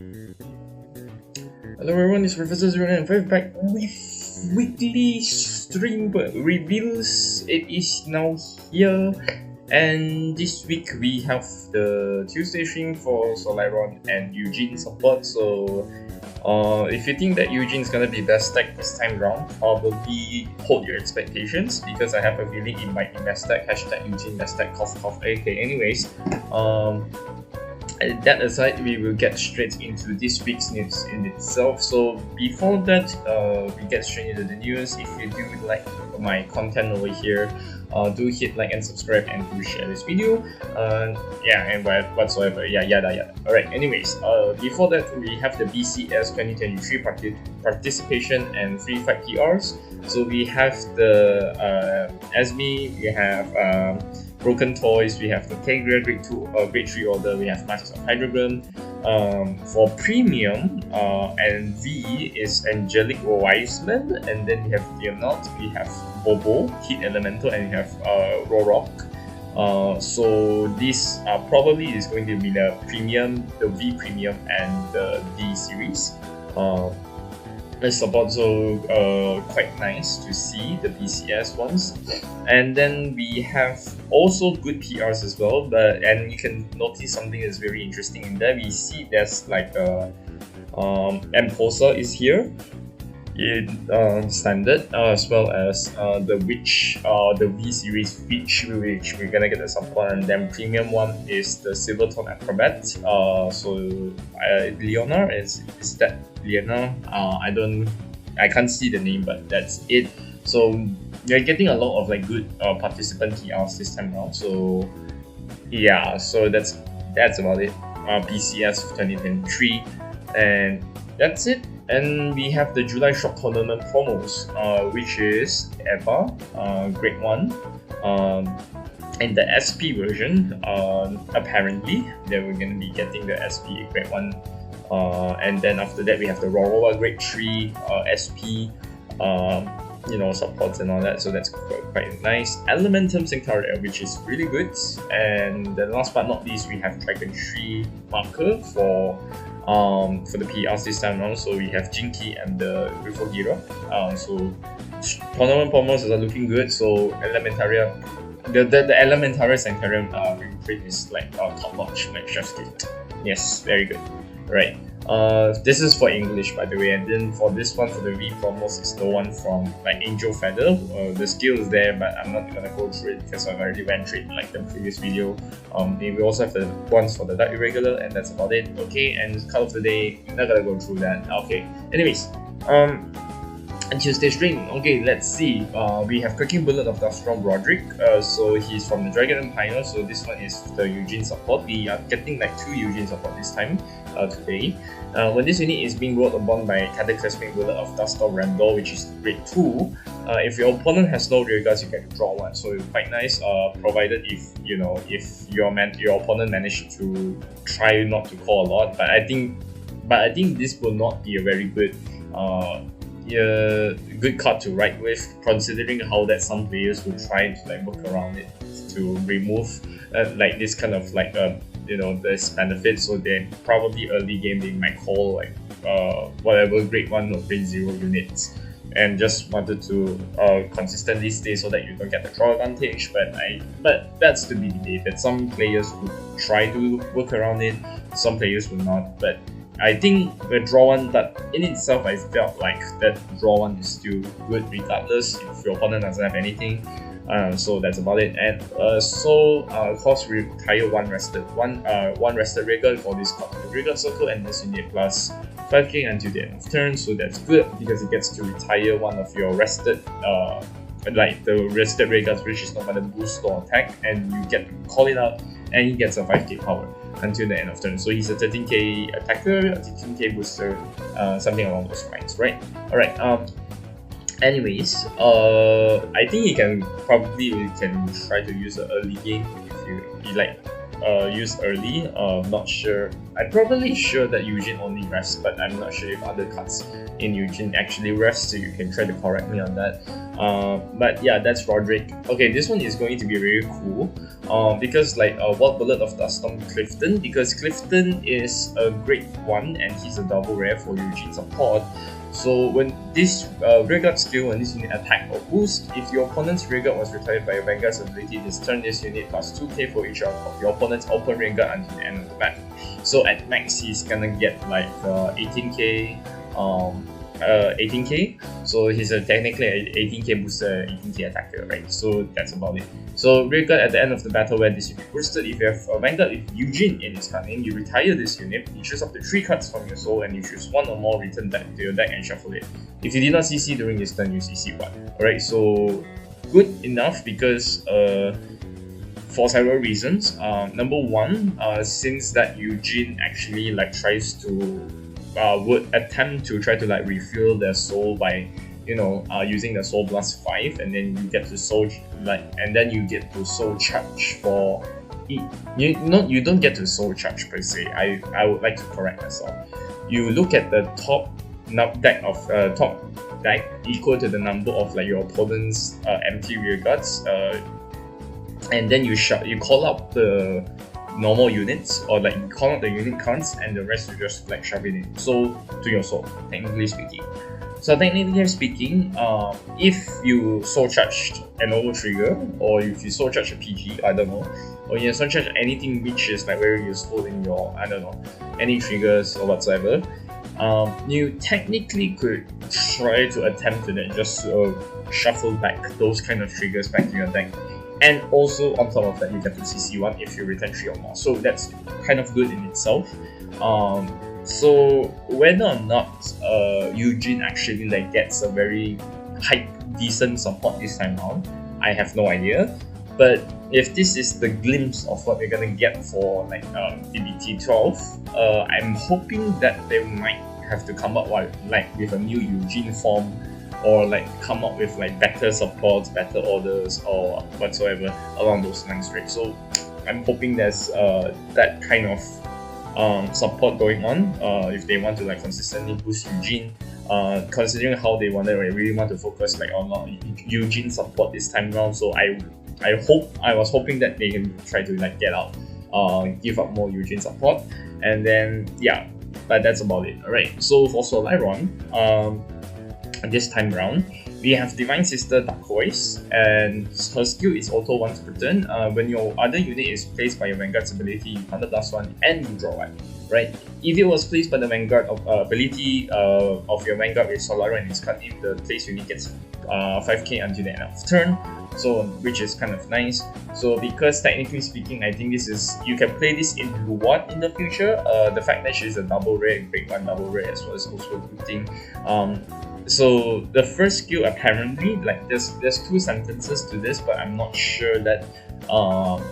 Hello everyone, it's Professor 095 back with weekly stream reveals. It is now here, and this week we have the Tuesday stream for Solaron and Eugene support. So if you think that Eugene is gonna be best stack this time round, probably hold your expectations, because I have a feeling it might be best stack. Hashtag Eugene best stack cough cough. Okay, anyways, that aside, we will get straight into this week's news in itself. So before that, we get straight into the news. If you do like my content over here, do hit like and subscribe, and do share this video. Yeah, and whatsoever. Yeah, yada yada. Alright, anyways, before that, we have the BCS 2023 participation and free fight PRs. So we have the SB, we have Broken Toys, we have the Tegria Grade 3 order, we have Masks of Hydrogram. For premium, and V is Angelic Wiseman, and then we have Leonard, we have Bobo, Heat Elemental, and we have Rorok. So this probably is going to be the premium, the V premium, and the D series. It's also quite nice to see the BCS ones, and then we have also good PRs as well. And you can notice something that's very interesting in there. We see there's like M-Posa is here in standard, as well as the Witch, the V series Witch, which we're gonna get the support, and then premium one is the Silvertone Acrobat. So Leonor is that Leonor? I can't see the name, but that's it. So you're getting a lot of like good participant PRs this time around. So yeah, so that's about it. BCS 2023, and that's it. And we have the July Shop Tournament promos, which is Eva, Grade 1, and the SP version. Apparently, that we're going to be getting the SP Grade 1. And then after that, we have the Roroa Grade 3 SP, supports and all that. So that's quite nice. Elementum Synctaria, which is really good. And then last but not least, we have Dragon 3 marker for the PRs this time around. So we have Jinky and the Grifogira. So tournament promos are looking good. So Elementaria, the Elementaria Sanctarium reprint is like top notch, like chef's kiss. Yes, very good. Right. This is for English, by the way, and then for this one, for the V promos, is the one from like Angel Feather. The skill is there, but I'm not gonna go through it because I've already went through it in like the previous video. We also have the ones for the Dark Irregular, and that's about it. Okay, and Card of the Day, I'm not gonna go through that. Okay. Anyways, Tuesday stream. Okay, let's see. We have Cracking Bullet of Dustrom Broderick. So he's from the Dragon Empire. So this one is the Eugene support. We are getting like 2 Eugene support this time today. When this unit is being rolled upon by Cataclysmic Bullet of Dustorm Randall, which is Grade 2, if your opponent has no rear guards, you can draw one. So it's quite nice. Provided if your opponent managed to try not to call a lot. But I think this will not be a very good good card to write with, considering how that some players will try to like work around it to remove like this kind of like this benefit. So then probably early game they might call like whatever Grade 1 or Grade 0 units, and just wanted to consistently stay so that you don't get the draw advantage. But that's to be debated. Some players would try to work around it, some players will not. But I think the draw one, that in itself, I felt like that draw one is still good regardless if your opponent doesn't have anything. So that's about it. And cost retire one rested regal for this regal circle, and this unit plus 5k until the end of turn. So that's good because it gets to retire one of your rested like the rested regals, which is not going to boost or attack, and you get to call it out, and he gets a 5k power until the end of turn. So he's a 13k attacker, a 13k booster, something along those lines, right? Alright, anyways, I think you can try to use an early game if you like use early. Not sure I'm probably sure that Eugene only rests, but I'm not sure if other cards in Eugene actually rest, so you can try to correct me on that. But yeah, that's Roderick. Okay, this one is going to be very cool. Because like Wild Bullet of Duststorm Clifton, because Clifton is a great one and he's a double rare for Eugene support. So when this rearguard skill, when this unit attack or boost, if your opponent's rearguard was retired by a Vanguard's ability, this turn this unit plus 2k for each of your opponent's open rearguard until the end of the battle. So at max, he's gonna get like 18k, 18k. So he's technically a 18k booster, 18k attacker, right? So that's about it. So rearguard at the end of the battle when this unit boosted, if you have a Vanguard with Eugene in its card name, you retire this unit, you choose up to 3 cards from your soul, and you choose 1 or more, return that to your deck and shuffle it. If you did not CC during this turn, you CC 1. Alright, so good enough because for several reasons. Number one, since that Eugene actually like tries to would attempt to try to like refill their soul by using the soul plus 5, and then you get to soul soul charge for you don't get to soul charge per se. I would like to correct myself. You look at the top deck equal to the number of like your opponent's empty rearguards, and then you call out the normal units, or like you call out the unit cards, and the rest you just like shove it in. So to your soul, technically speaking. So technically speaking, if you soul charged an over trigger, or if you soul charge a PG, I don't know, or you soul charge anything which is like very useful in your, I don't know, any triggers or whatsoever, you technically could try to attempt to then just shuffle back those kind of triggers back to your deck. And also on top of that, you get to CC 1 if you return 3 or more. So that's kind of good in itself. So whether or not Eugene actually like gets a very decent support this time around, I have no idea. But if this is the glimpse of what we're gonna get for like DBT 12, I'm hoping that they might have to come up with a new Eugene form, or like come up with like better supports, better orders, or whatsoever along those lines, right? So I'm hoping there's that kind of support going on if they want to like consistently boost Eugene. Considering how they really want to focus like on Eugene support this time around. So I was hoping that they can try to like get out, give up more Eugene support, and then yeah, but that's about it. Alright, so for Solaron, this time around, we have Divine Sister Turquoise, and her skill is auto once per turn. When your other unit is placed by your Vanguard's ability, you counter plus 1 and you draw 1. Right? If it was placed by the Vanguard ability of your Vanguard with Solaron and its card name, the place unit gets 5k until the end of turn. So which is kind of nice. So because technically speaking, I think you can play this in Luwad in the future. The fact that she's a double rare, grade 1 double rare as well, is also a good thing. So the first skill, apparently, like there's 2 sentences to this, but I'm not sure that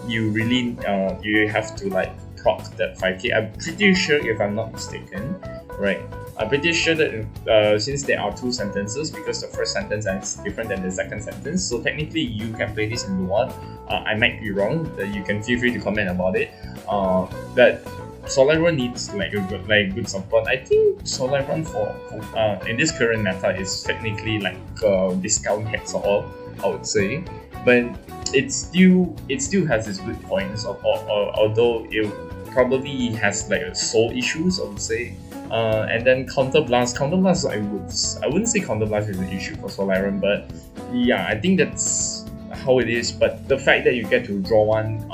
you have to like proc that 5k. I'm pretty sure, if I'm not mistaken, right? I'm pretty sure that since there are 2 sentences, because the first sentence is different than the second sentence, so technically you can play this in Luwad. I might be wrong, that you can feel free to comment about it. But Solaron needs like good support. I think Solaron for in this current meta is technically like discount heads all, I would say, but it still has its good points. Although it probably has like soul issues, I would say. And then Counterblast, I wouldn't say Counterblast is an issue for Solaron, but yeah, I think that's how it is. But the fact that you get to draw 1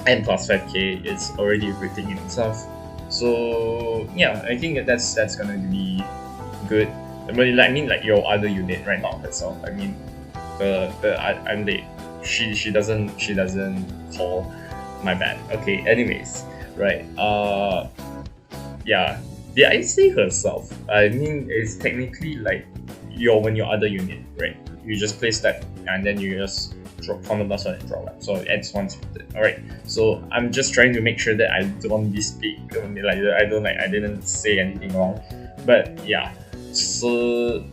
and plus 5k is already a great thing in itself. So yeah, I think that's gonna be good. I mean like your other unit, right? Not herself. I mean I'm late. She doesn't call. My bad. Okay, anyways, right. Yeah, did I say herself? I mean, it's technically like your other unit, right? You just place that and then you just drop counter plus 1 and draw 1. So it adds 1 to it. Alright. So I'm just trying to make sure that I don't misspeak. I didn't say anything wrong. But yeah. So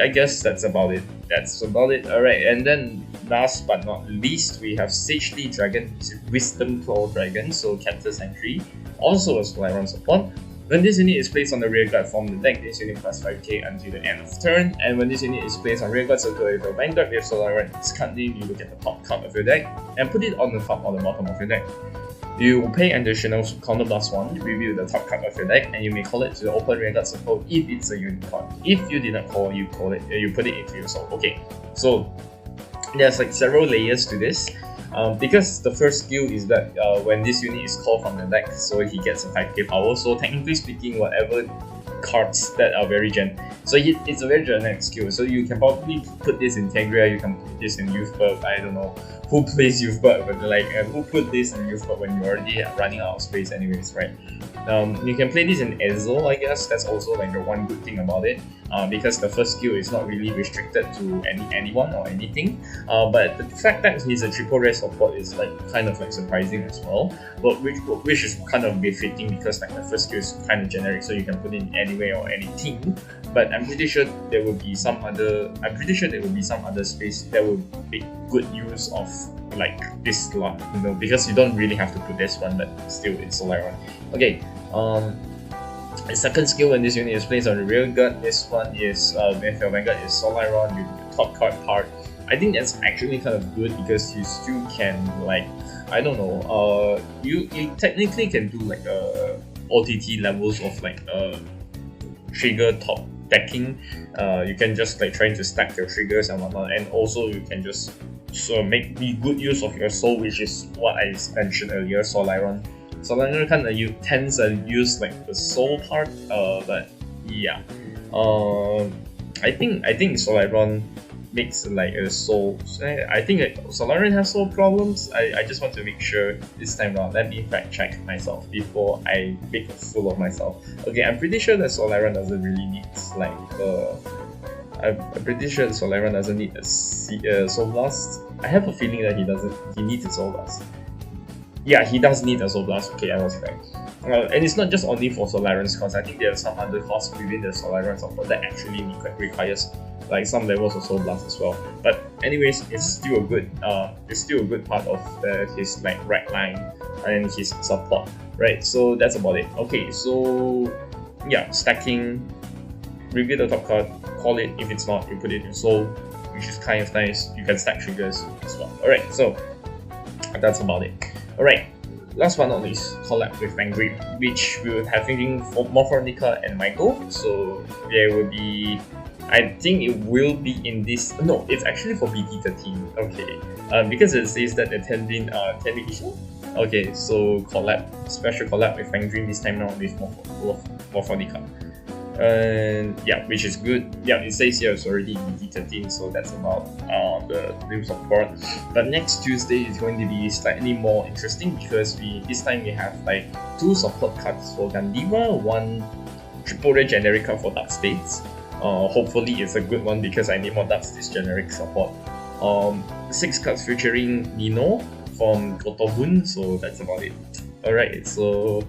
I guess that's about it. Alright, and then last but not least, we have Sagely Dragon, Wisdom Claw Dragon, so Capture Sentry, also a Solaron support. When this unit is placed on the rearguard from the deck, this unit plus 5k until the end of turn. And when this unit is placed on rearguard circle with a Vanguard with Solaron, its card name, you look at the top card of your deck and put it on the top or the bottom of your deck. You will pay additional counter plus 1, review the top card of your deck, and you may call it to the open rearguard circle if it's a unit card. If you did not call, you put it into your soul. Okay, so there's like several layers to this. Because the first skill is that when this unit is called from the deck, so he gets a 5k power. So technically speaking, whatever cards that are very so it's a very generic skill. So you can probably put this in Tegria, you can put this in Youthberg. I don't know who plays Youthberg, but like who put this in Youthberg when you're already running out of space anyways, right? You can play this in Ezel, I guess. That's also like the one good thing about it, because the first skill is not really restricted to anyone or anything. But the fact that he's a triple rare support is like kind of like surprising as well. But which is kind of befitting because like the first skill is kind of generic, so you can put it in anywhere or anything. But I'm pretty sure there will be some other. Space that will make good use of like this slot, you know, because you don't really have to put this one, but still it's Solaron. Okay. The second skill when this unit is placed on the rear guard, this one is with your Vanguard is Solaron with the top card part. I think that's actually kind of good because you still can like, I don't know, you technically can do like OTT levels of like trigger top decking. You can just like trying to stack your triggers and whatnot, and also you can just make good use of your soul, which is what I mentioned earlier, Solaron. Solaron kind of tends to use like the soul part, but yeah, I think Solaron makes like a soul. I think Solaron has soul problems. I just want to make sure this time around. Let me fact check myself before I make a fool of myself. Okay, I'm pretty sure that Solaron doesn't really need like I'm pretty sure Solaron doesn't need a Soul Blast. I have a feeling that he needs a Soul Blast. Yeah, he does need a Soul Blast. Okay, I was correct. And it's not just only for Solaron's cause. I think there are some other costs within the Solaron support that actually requires like some levels of Soul Blast as well. But anyways, it's still a good part of his like right line and his support, right? So that's about it. Okay, so yeah, stacking, review the top card, call it. If it's not, you put it in Soul, which is kind of nice. You can stack triggers as well. Alright, so that's about it. Alright, last but not least, collab with Vanguard, which we will have thinking for Morphonica and Michael. So there will be, I think it will be in this. No, it's actually for BT13. Okay, because it says that the 10-bin issue. Okay, so special collab with Vanguard this time around with Morphonica. And yeah, which is good. Yeah, it says here it's already BT13, so that's about the new support. But next Tuesday is going to be slightly more interesting because this time we have like 2 support cards for Gandiva, 1 triple rare generic card for Dark States. Hopefully it's a good one because I need more Dark States generic support. 6 cards featuring Nino from Kotobun, so that's about it. Alright, so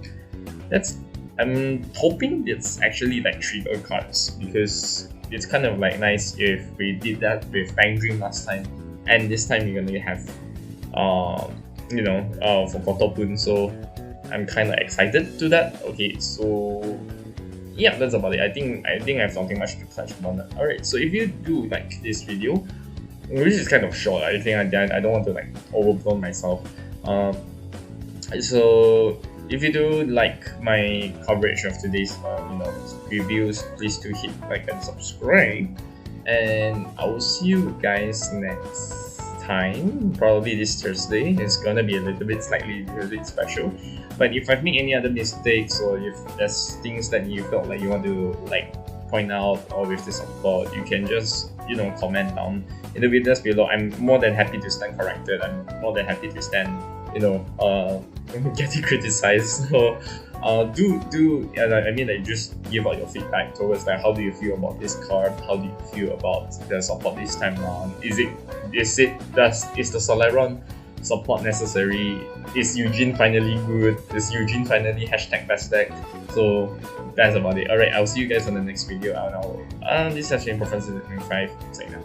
I'm hoping it's actually like trigger cards because it's kind of like nice if we did that with Bang Dream last time, and this time you're gonna have for Kotobun, so I'm kind of excited to that. Okay, so yeah, that's about it. I think I have something much to touch on that. Alright, so if you do like this video, which is kind of short, I think I don't want to like overblow myself. So if you do like my coverage of today's reviews, please do hit like and subscribe, and I will see you guys next time. Probably this Thursday. It's gonna be a little bit special. But if I've made any other mistakes or if there's things that you felt like you want to like point out or with the support, you can just comment down in the videos below. I'm more than happy to stand corrected. I'm more than happy to stand getting criticized. So just give out your feedback towards like how do you feel about this card, how do you feel about the support this time around. Is the Solaron support necessary? Is Eugene finally good? Is Eugene finally #best deck? So that's about it. Alright, I'll see you guys on the next video. This has been Professor 5 saying that.